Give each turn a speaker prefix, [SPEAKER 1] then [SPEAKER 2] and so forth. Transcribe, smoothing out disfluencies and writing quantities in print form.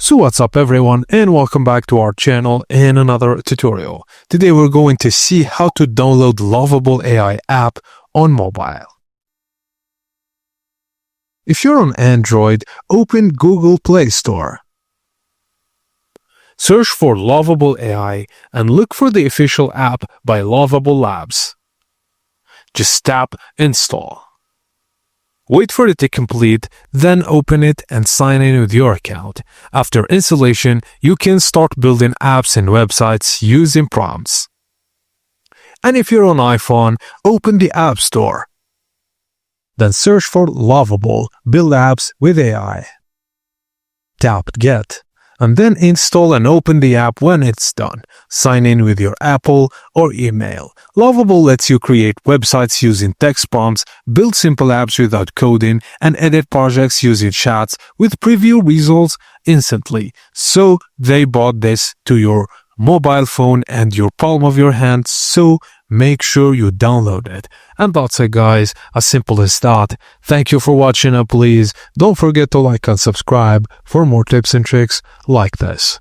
[SPEAKER 1] So what's up everyone, and welcome back to our channel in another tutorial. Today we're going to see how to download Lovable AI app on mobile. If you're on Android, open Google Play Store. Search for Lovable AI and look for the official app by Lovable Labs. Just tap Install. Wait for it to complete, then open it and sign in with your account. After installation, you can start building apps and websites using prompts. And if you're on iPhone, open the App Store. Then search for Lovable Build Apps with AI. Tap Get, and then install and open the app when it's done. Sign in with your Apple or email. Lovable lets you create websites using text prompts, build simple apps without coding, and edit projects using chats with preview results instantly. So they brought this to your mobile phone and your palm of your hand, so make sure you download it. And that's it guys, as simple as that. Thank you for watching and please don't forget to like and subscribe for more tips and tricks like this.